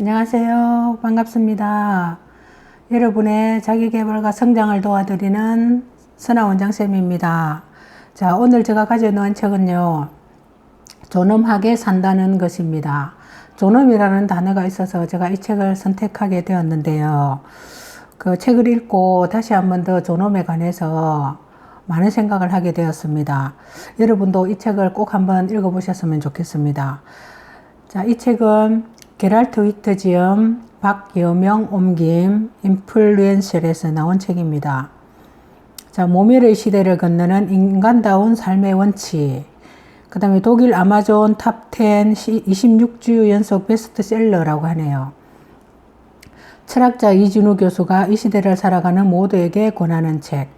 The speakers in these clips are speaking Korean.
안녕하세요. 반갑습니다. 여러분의 자기계발과 성장을 도와드리는 선아원장쌤입니다. 자, 오늘 제가 가져놓은 책은요, 존엄하게 산다는 것입니다. 존엄이라는 단어가 있어서 제가 이 책을 선택하게 되었는데요. 그 책을 읽고 다시 한 번 더 존엄에 관해서 많은 생각을 하게 되었습니다. 여러분도 이 책을 꼭 한번 읽어보셨으면 좋겠습니다. 자, 이 책은 게랄트 위트지엄, 박여명 옮김, 인플루엔셜에서 나온 책입니다. 자, 모멸의 시대를 건너는 인간다운 삶의 원칙. 그 다음에 독일 아마존 탑10 26주 연속 베스트셀러라고 하네요. 철학자 이진우 교수가 이 시대를 살아가는 모두에게 권하는 책.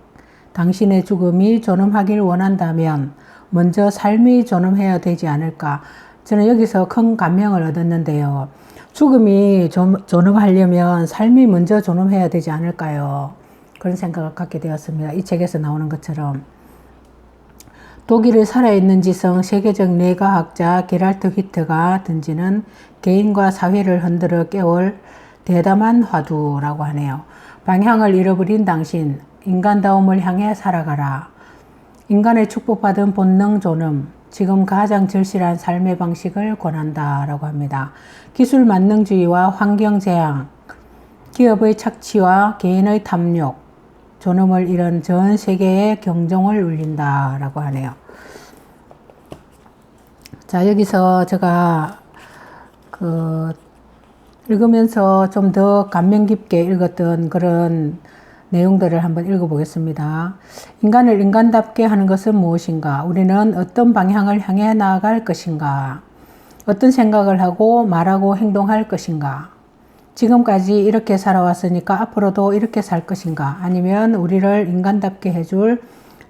당신의 죽음이 존엄하길 원한다면 먼저 삶이 존엄해야 되지 않을까. 저는 여기서 큰 감명을 얻었는데요. 죽음이 존엄하려면 삶이 먼저 존엄해야 되지 않을까요? 그런 생각을 갖게 되었습니다. 이 책에서 나오는 것처럼. 독일의 살아있는 지성 세계적 뇌과학자 게랄트 휘트가 던지는 개인과 사회를 흔들어 깨울 대담한 화두라고 하네요. 방향을 잃어버린 당신, 인간다움을 향해 살아가라. 인간의 축복받은 본능 존엄, 지금 가장 절실한 삶의 방식을 권한다 라고 합니다. 기술 만능주의와 환경 재앙, 기업의 착취와 개인의 탐욕, 존엄을 잃은 전 세계에 경종을 울린다 라고 하네요. 자, 여기서 제가 읽으면서 좀 더 감명 깊게 읽었던 그런 내용들을 한번 읽어보겠습니다. 인간을 인간답게 하는 것은 무엇인가? 우리는 어떤 방향을 향해 나아갈 것인가? 어떤 생각을 하고 말하고 행동할 것인가? 지금까지 이렇게 살아왔으니까 앞으로도 이렇게 살 것인가? 아니면 우리를 인간답게 해줄,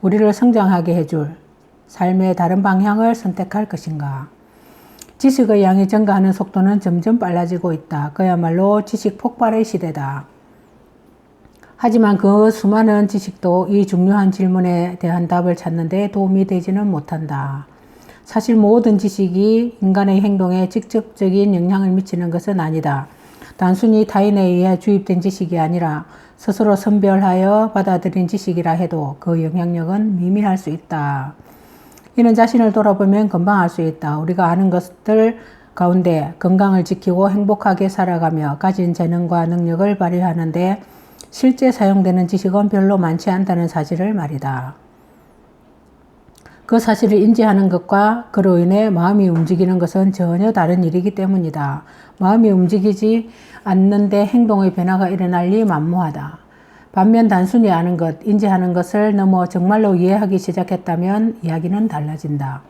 우리를 성장하게 해줄 삶의 다른 방향을 선택할 것인가? 지식의 양이 증가하는 속도는 점점 빨라지고 있다. 그야말로 지식 폭발의 시대다. 하지만 그 수많은 지식도 이 중요한 질문에 대한 답을 찾는 데 도움이 되지는 못한다. 사실 모든 지식이 인간의 행동에 직접적인 영향을 미치는 것은 아니다. 단순히 타인에 의해 주입된 지식이 아니라 스스로 선별하여 받아들인 지식이라 해도 그 영향력은 미미할 수 있다. 이는 자신을 돌아보면 금방 알 수 있다. 우리가 아는 것들 가운데 건강을 지키고 행복하게 살아가며 가진 재능과 능력을 발휘하는데 실제 사용되는 지식은 별로 많지 않다는 사실을 말이다. 그 사실을 인지하는 것과 그로 인해 마음이 움직이는 것은 전혀 다른 일이기 때문이다. 마음이 움직이지 않는데 행동의 변화가 일어날 리 만무하다. 반면 단순히 아는 것, 인지하는 것을 넘어 정말로 이해하기 시작했다면 이야기는 달라진다.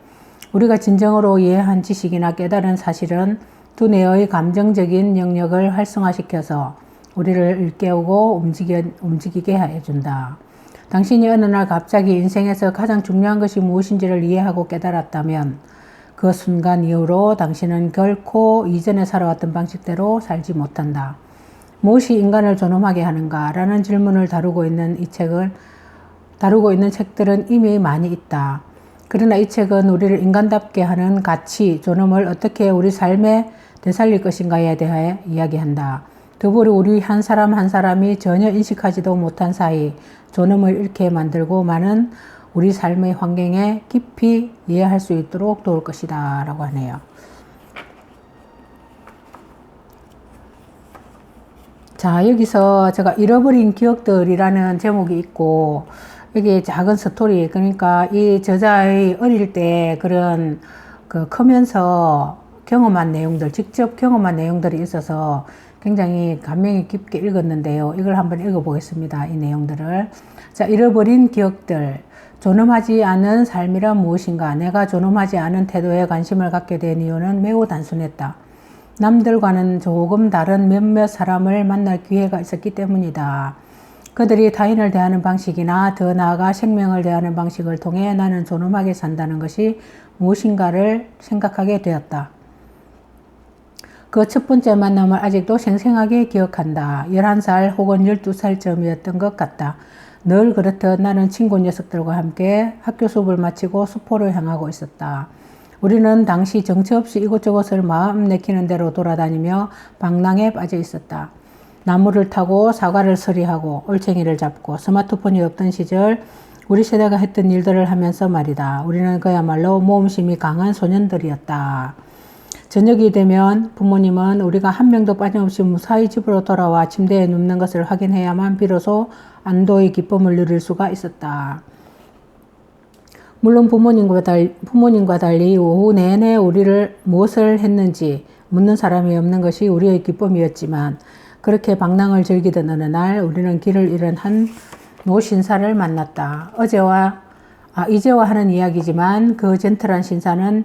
우리가 진정으로 이해한 지식이나 깨달은 사실은 두뇌의 감정적인 영역을 활성화시켜서 우리를 일깨우고 움직이게 해준다. 당신이 어느 날 갑자기 인생에서 가장 중요한 것이 무엇인지를 이해하고 깨달았다면 그 순간 이후로 당신은 결코 이전에 살아왔던 방식대로 살지 못한다. 무엇이 인간을 존엄하게 하는가? 라는 질문을 다루고 있는 책들은 이미 많이 있다. 그러나 이 책은 우리를 인간답게 하는 가치, 존엄을 어떻게 우리 삶에 되살릴 것인가에 대해 이야기한다. 더불어 우리 한 사람 한 사람이 전혀 인식하지도 못한 사이 존엄을 잃게 만들고 많은 우리 삶의 환경에 깊이 이해할 수 있도록 도울 것이다 라고 하네요. 자, 여기서 제가 잃어버린 기억들이라는 제목이 있고 여기 작은 스토리, 그러니까 이 저자의 어릴 때 그런 크면서 경험한 내용들, 직접 경험한 내용들이 있어서 굉장히 감명이 깊게 읽었는데요. 이걸 한번 읽어보겠습니다. 이 내용들을. 자, 잃어버린 기억들. 존엄하지 않은 삶이란 무엇인가? 내가 존엄하지 않은 태도에 관심을 갖게 된 이유는 매우 단순했다. 남들과는 조금 다른 몇몇 사람을 만날 기회가 있었기 때문이다. 그들이 타인을 대하는 방식이나 더 나아가 생명을 대하는 방식을 통해 나는 존엄하게 산다는 것이 무엇인가를 생각하게 되었다. 그 첫 번째 만남을 아직도 생생하게 기억한다. 11살 혹은 12살쯤이었던 것 같다. 늘 그렇듯 나는 친구 녀석들과 함께 학교 수업을 마치고 수포를 향하고 있었다. 우리는 당시 정처 없이 이곳저곳을 마음 내키는 대로 돌아다니며 방랑에 빠져 있었다. 나무를 타고 사과를 서리하고 올챙이를 잡고 스마트폰이 없던 시절 우리 세대가 했던 일들을 하면서 말이다. 우리는 그야말로 모험심이 강한 소년들이었다. 저녁이 되면 부모님은 우리가 한 명도 빠짐없이 무사히 집으로 돌아와 침대에 눕는 것을 확인해야만 비로소 안도의 기쁨을 누릴 수가 있었다. 물론 부모님과 달리 오후 내내 우리를 무엇을 했는지 묻는 사람이 없는 것이 우리의 기쁨이었지만 그렇게 방랑을 즐기던 어느 날 우리는 길을 잃은 한 노신사를 만났다. 이제와 하는 이야기지만 그 젠틀한 신사는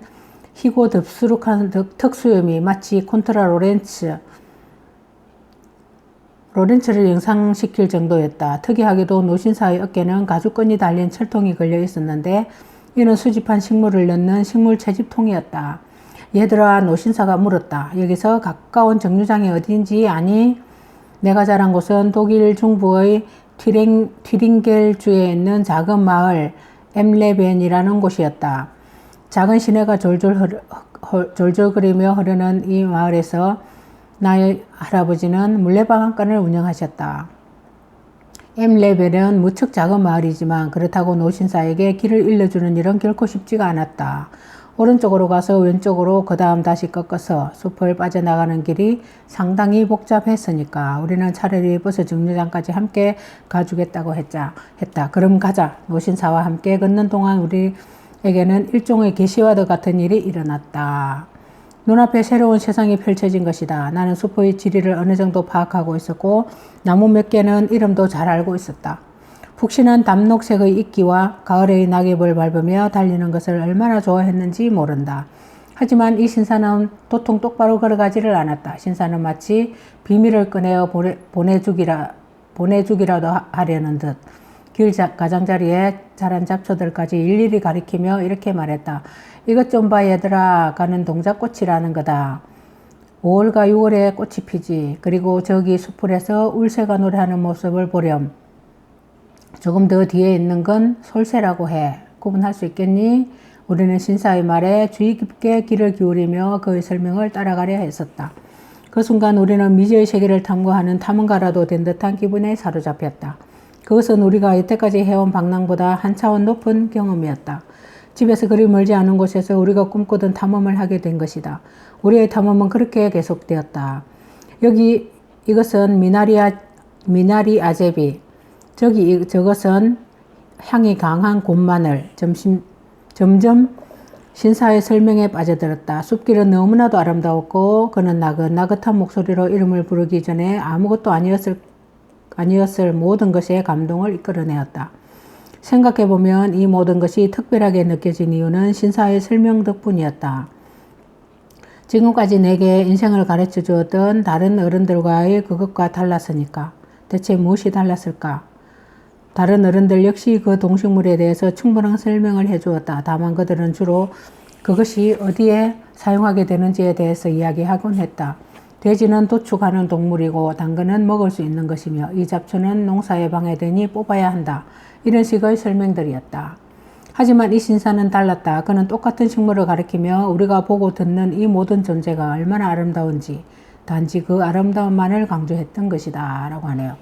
희고 덥수룩한 턱수염이 마치 콘트라 로렌츠를 연상시킬 정도였다. 특이하게도 노신사의 어깨는 가죽끈이 달린 철통이 걸려 있었는데 이는 수집한 식물을 넣는 식물 채집통이었다. 얘들아, 노신사가 물었다. 여기서 가까운 정류장이 어딘지 아니? 내가 자란 곳은 독일 중부의 튀링겔주에 있는 작은 마을 엠레벤이라는 곳이었다. 작은 시내가 졸졸거리며 흐르는 이 마을에서 나의 할아버지는 물레방앗간을 운영하셨다. 엠레벨은 무척 작은 마을이지만 그렇다고 노신사에게 길을 일러주는 일은 결코 쉽지가 않았다. 오른쪽으로 가서 왼쪽으로 그 다음 다시 꺾어서 숲을 빠져나가는 길이 상당히 복잡했으니까 우리는 차라리 버스 정류장까지 함께 가주겠다고 했다. 그럼 가자. 노신사와 함께 걷는 동안 우리에게는 일종의 계시와도 같은 일이 일어났다. 눈앞에 새로운 세상이 펼쳐진 것이다. 나는 숲의 지리를 어느 정도 파악하고 있었고 나무 몇 개는 이름도 잘 알고 있었다. 푹신한 담록색의 이끼와 가을의 낙엽을 밟으며 달리는 것을 얼마나 좋아했는지 모른다. 하지만 이 신사는 도통 똑바로 걸어가지를 않았다. 신사는 마치 비밀을 꺼내어 보내주기라도 하려는 듯 길 가장자리에 자란 잡초들까지 일일이 가리키며 이렇게 말했다. 이것 좀 봐 얘들아. 가는 동작꽃이라는 거다. 5월과 6월에 꽃이 피지. 그리고 저기 수풀에서 울새가 노래하는 모습을 보렴. 조금 더 뒤에 있는 건 솔새라고 해. 구분할 수 있겠니? 우리는 신사의 말에 주의 깊게 귀를 기울이며 그의 설명을 따라가려 했었다. 그 순간 우리는 미지의 세계를 탐구하는 탐험가라도 된 듯한 기분에 사로잡혔다. 그것은 우리가 여태까지 해온 방랑보다 한 차원 높은 경험이었다. 집에서 그리 멀지 않은 곳에서 우리가 꿈꾸던 탐험을 하게 된 것이다. 우리의 탐험은 그렇게 계속되었다. 이것은 미나리 아제비. 저것은 향이 강한 곰마늘. 점점 신사의 설명에 빠져들었다. 숲길은 너무나도 아름다웠고 그는 나긋나긋한 목소리로 이름을 부르기 전에 아무것도 아니었을 모든 것에 감동을 이끌어내었다. 생각해보면 이 모든 것이 특별하게 느껴진 이유는 신사의 설명 덕분이었다. 지금까지 내게 인생을 가르쳐 주었던 다른 어른들과의 그것과 달랐으니까. 대체 무엇이 달랐을까? 다른 어른들 역시 그 동식물에 대해서 충분한 설명을 해주었다. 다만 그들은 주로 그것이 어디에 사용하게 되는지에 대해서 이야기하곤 했다. 돼지는 도축하는 동물이고 당근은 먹을 수 있는 것이며 이 잡초는 농사에 방해되니 뽑아야 한다. 이런 식의 설명들이었다. 하지만 이 신사는 달랐다. 그는 똑같은 식물을 가리키며 우리가 보고 듣는 이 모든 존재가 얼마나 아름다운지 단지 그 아름다움만을 강조했던 것이다 라고 하네요.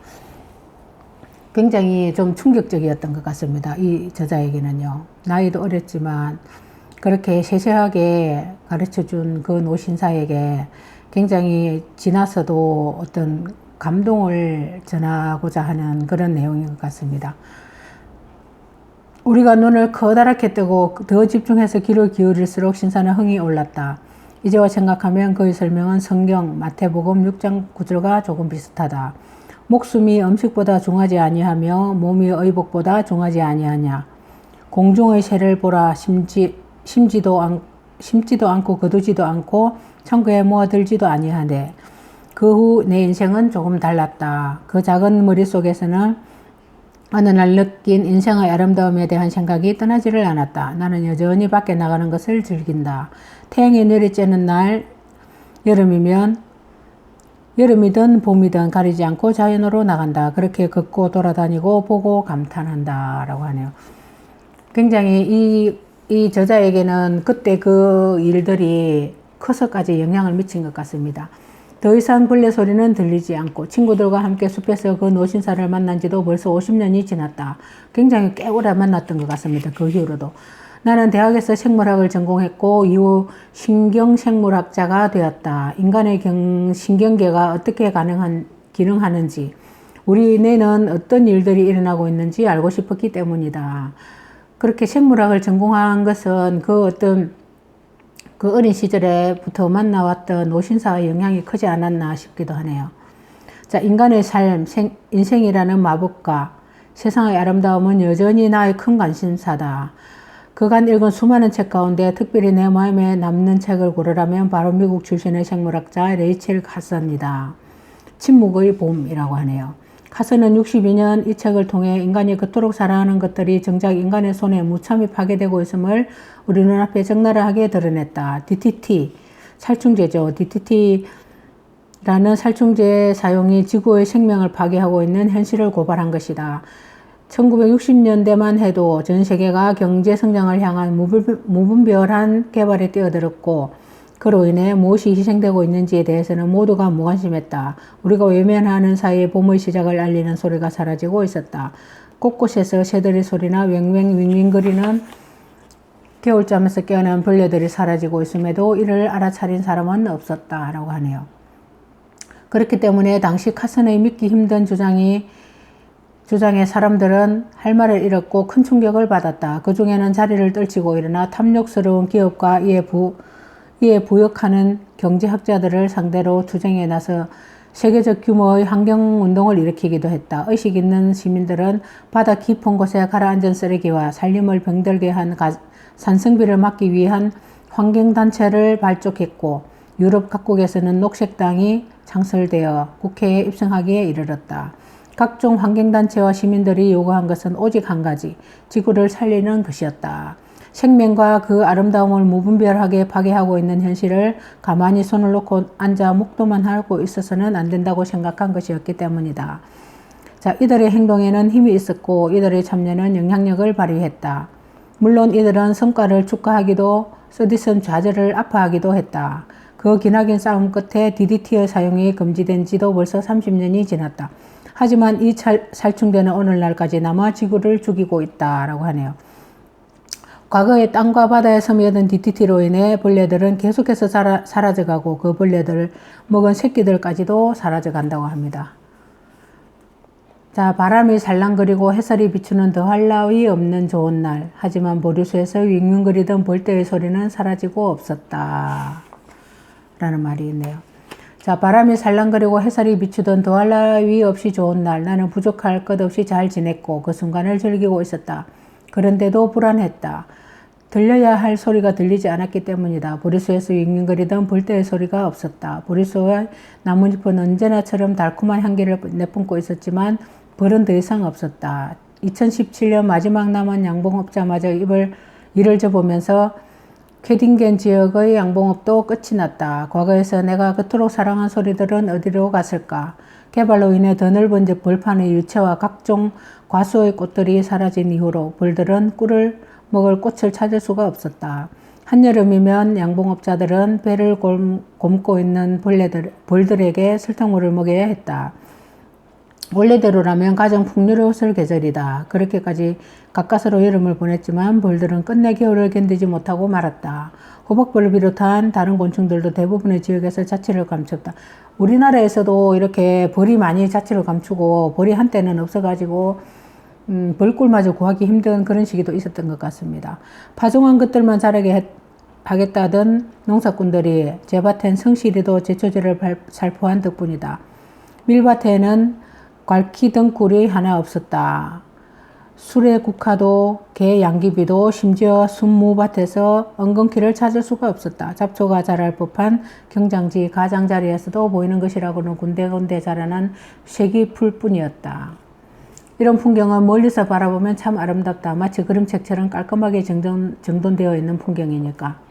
굉장히 좀 충격적이었던 것 같습니다. 이 저자에게는요. 나이도 어렸지만 그렇게 세세하게 가르쳐준 그 노신사에게 굉장히 지나서도 어떤 감동을 전하고자 하는 그런 내용인 것 같습니다. 우리가 눈을 커다랗게 뜨고 더 집중해서 귀를 기울일수록 신사는 흥이 올랐다. 이제와 생각하면 그의 설명은 성경 마태복음 6장 9절과 조금 비슷하다. 목숨이 음식보다 중하지 아니하며 몸이 의복보다 중하지 아니하냐. 공중의 새를 보라. 심지도 않고 거두지도 않고 천국에 모아들지도 아니하네. 그 후 내 인생은 조금 달랐다. 그 작은 머릿속에서는 어느 날 느낀 인생의 아름다움에 대한 생각이 떠나지를 않았다. 나는 여전히 밖에 나가는 것을 즐긴다. 태양이 내리쬐는 날, 여름이든 봄이든 가리지 않고 자연으로 나간다. 그렇게 걷고 돌아다니고 보고 감탄한다 라고 하네요. 굉장히 이 이 저자에게는 그때 그 일들이 커서까지 영향을 미친 것 같습니다. 더 이상 벌레 소리는 들리지 않고 친구들과 함께 숲에서 그 노신사를 만난 지도 벌써 50년이 지났다. 굉장히 꽤 오래 만났던 것 같습니다. 그 이후로도. 나는 대학에서 생물학을 전공했고 이후 신경생물학자가 되었다. 인간의 신경계가 어떻게 기능하는지, 우리 뇌는 어떤 일들이 일어나고 있는지 알고 싶었기 때문이다. 그렇게 생물학을 전공한 것은 그 어린 시절에부터 만나왔던 노신사의 영향이 크지 않았나 싶기도 하네요. 자, 인간의 삶, 인생이라는 마법과 세상의 아름다움은 여전히 나의 큰 관심사다. 그간 읽은 수많은 책 가운데 특별히 내 마음에 남는 책을 고르라면 바로 미국 출신의 생물학자 레이첼 카서입니다. 침묵의 봄이라고 하네요. 카서는 62년 이 책을 통해 인간이 그토록 사랑하는 것들이 정작 인간의 손에 무참히 파괴되고 있음을 우리 눈앞에 적나라하게 드러냈다. DDT, 살충제죠. DDT라는 살충제 사용이 지구의 생명을 파괴하고 있는 현실을 고발한 것이다. 1960년대만 해도 전 세계가 경제 성장을 향한 무분별한 개발에 뛰어들었고 그로 인해 무엇이 희생되고 있는지에 대해서는 모두가 무관심했다. 우리가 외면하는 사이에 봄의 시작을 알리는 소리가 사라지고 있었다. 곳곳에서 새들의 소리나 웽웽 윙윙거리는 겨울잠에서 깨어난 벌레들이 사라지고 있음에도 이를 알아차린 사람은 없었다라고 하네요. 그렇기 때문에 당시 카슨의 믿기 힘든 주장에 사람들은 할 말을 잃었고 큰 충격을 받았다. 그 중에는 자리를 떨치고 일어나 탐욕스러운 기업과 이에 부역하는 경제학자들을 상대로 투쟁에 나서 세계적 규모의 환경운동을 일으키기도 했다. 의식 있는 시민들은 바다 깊은 곳에 가라앉은 쓰레기와 살림을 병들게 한 산성비를 막기 위한 환경단체를 발족했고 유럽 각국에서는 녹색당이 창설되어 국회에 입성하기에 이르렀다. 각종 환경단체와 시민들이 요구한 것은 오직 한 가지, 지구를 살리는 것이었다. 생명과 그 아름다움을 무분별하게 파괴하고 있는 현실을 가만히 손을 놓고 앉아 목도만 하고 있어서는 안 된다고 생각한 것이었기 때문이다. 자, 이들의 행동에는 힘이 있었고 이들의 참여는 영향력을 발휘했다. 물론 이들은 성과를 축하하기도 쓰디쓴 좌절을 아파하기도 했다. 그 기나긴 싸움 끝에 DDT의 사용이 금지된 지도 벌써 30년이 지났다. 하지만 이 살충제는 오늘날까지 남아 지구를 죽이고 있다라고 하네요. 과거에 땅과 바다에 스며든 DDT로 인해 벌레들은 계속해서 사라져가고 그 벌레들을 먹은 새끼들까지도 사라져간다고 합니다. 자, 바람이 살랑거리고 햇살이 비추는 더할 나위 없는 좋은 날. 하지만 보리수에서 윙윙거리던 벌떼의 소리는 사라지고 없었다. 라는 말이 있네요. 자, 바람이 살랑거리고 햇살이 비추던 더할 나위 없이 좋은 날. 나는 부족할 것 없이 잘 지냈고 그 순간을 즐기고 있었다. 그런데도 불안했다. 들려야 할 소리가 들리지 않았기 때문이다. 보리수에서 윙윙거리던 벌떼의 소리가 없었다. 보리수와 나뭇잎은 언제나처럼 달콤한 향기를 내뿜고 있었지만 벌은 더 이상 없었다. 2017년 마지막 남은 양봉업자마저 이를 접으면서 캐딩겐 지역의 양봉업도 끝이 났다. 과거에서 내가 그토록 사랑한 소리들은 어디로 갔을까? 개발로 인해 더 넓은 벌판의 유채와 각종 과수의 꽃들이 사라진 이후로 벌들은 꿀을 먹을 꽃을 찾을 수가 없었다. 한여름이면 양봉업자들은 배를 곪고 있는 벌들에게 설탕물을 먹여야 했다. 원래대로라면 가장 풍요로웠을 계절이다. 그렇게까지 가까스로 여름을 보냈지만 벌들은 끝내 겨울을 견디지 못하고 말았다. 호박벌을 비롯한 다른 곤충들도 대부분의 지역에서 자취를 감췄다. 우리나라에서도 이렇게 벌이 많이 자취를 감추고 벌이 한때는 없어가지고 벌꿀마저 구하기 힘든 그런 시기도 있었던 것 같습니다. 파종한 것들만 자라게 하겠다던 농사꾼들이 제 밭엔 성실히도 제초제를 살포한 덕분이다. 밀밭에는 괄키 덩굴이 하나 없었다. 수레 국화도 개 양귀비도 심지어 순무밭에서 엉겅퀴를 찾을 수가 없었다. 잡초가 자랄 법한 경장지 가장자리에서도 보이는 것이라고는 군데군데 자라난 쇠기풀뿐이었다. 이런 풍경은 멀리서 바라보면 참 아름답다. 마치 그림책처럼 깔끔하게 정돈되어 있는 풍경이니까.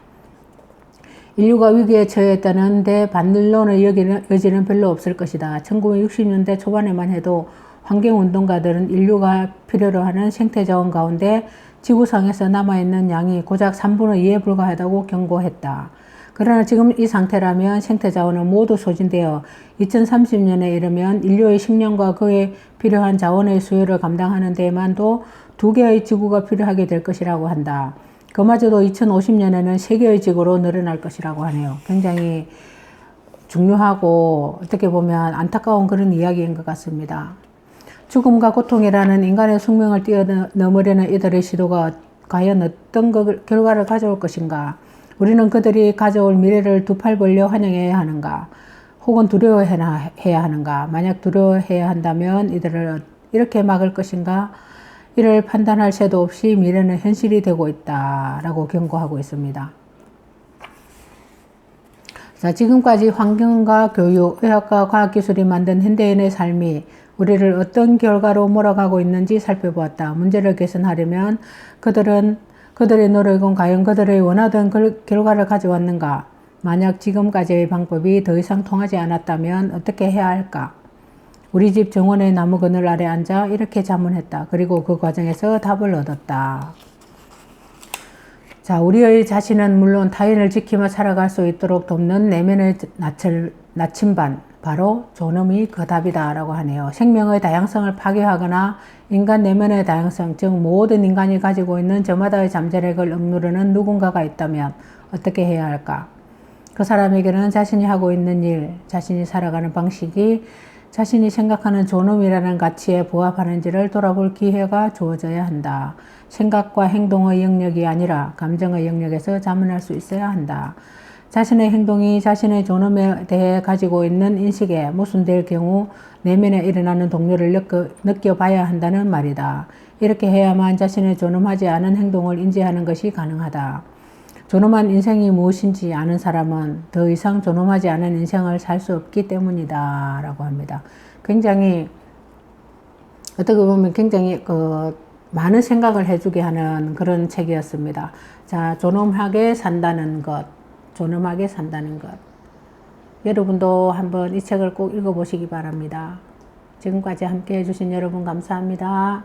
인류가 위기에 처했다는데 반론의 여지는 별로 없을 것이다. 1960년대 초반에만 해도 환경운동가들은 인류가 필요로 하는 생태자원 가운데 지구상에서 남아있는 양이 고작 3분의 2에 불과하다고 경고했다. 그러나 지금 이 상태라면 생태 자원은 모두 소진되어 2030년에 이르면 인류의 식량과 그에 필요한 자원의 수요를 감당하는 데에만도 2개의 지구가 필요하게 될 것이라고 한다. 그마저도 2050년에는 3개의 지구로 늘어날 것이라고 하네요. 굉장히 중요하고 어떻게 보면 안타까운 그런 이야기인 것 같습니다. 죽음과 고통이라는 인간의 숙명을 뛰어넘으려는 이들의 시도가 과연 어떤 결과를 가져올 것인가? 우리는 그들이 가져올 미래를 두 팔 벌려 환영해야 하는가? 혹은 두려워해야 하는가? 만약 두려워해야 한다면 이들을 이렇게 막을 것인가? 이를 판단할 새도 없이 미래는 현실이 되고 있다 라고 경고하고 있습니다. 자, 지금까지 환경과 교육, 의학과 과학기술이 만든 현대인의 삶이 우리를 어떤 결과로 몰아가고 있는지 살펴보았다. 문제를 개선하려면 그들의 노력은 과연 그들의 원하던 결과를 가져왔는가? 만약 지금까지의 방법이 더 이상 통하지 않았다면 어떻게 해야 할까? 우리 집 정원의 나무 그늘 아래 앉아 이렇게 자문했다. 그리고 그 과정에서 답을 얻었다. 자, 우리의 자신은 물론 타인을 지키며 살아갈 수 있도록 돕는 내면의 나침반, 바로 존엄이 그 답이다 라고 하네요. 생명의 다양성을 파괴하거나 인간 내면의 다양성, 즉 모든 인간이 가지고 있는 저마다의 잠재력을 억누르는 누군가가 있다면 어떻게 해야 할까? 그 사람에게는 자신이 하고 있는 일, 자신이 살아가는 방식이 자신이 생각하는 존엄이라는 가치에 부합하는지를 돌아볼 기회가 주어져야 한다. 생각과 행동의 영역이 아니라 감정의 영역에서 자문할 수 있어야 한다. 자신의 행동이 자신의 존엄에 대해 가지고 있는 인식에 모순될 경우 내면에 일어나는 동요를 느껴봐야 한다는 말이다. 이렇게 해야만 자신의 존엄하지 않은 행동을 인지하는 것이 가능하다. 존엄한 인생이 무엇인지 아는 사람은 더 이상 존엄하지 않은 인생을 살 수 없기 때문이다 라고 합니다. 굉장히 어떻게 보면 굉장히 많은 생각을 해주게 하는 그런 책이었습니다. 자, 존엄하게 산다는 것, 존엄하게 산다는 것. 여러분도 한번 이 책을 꼭 읽어보시기 바랍니다. 지금까지 함께 해주신 여러분 감사합니다.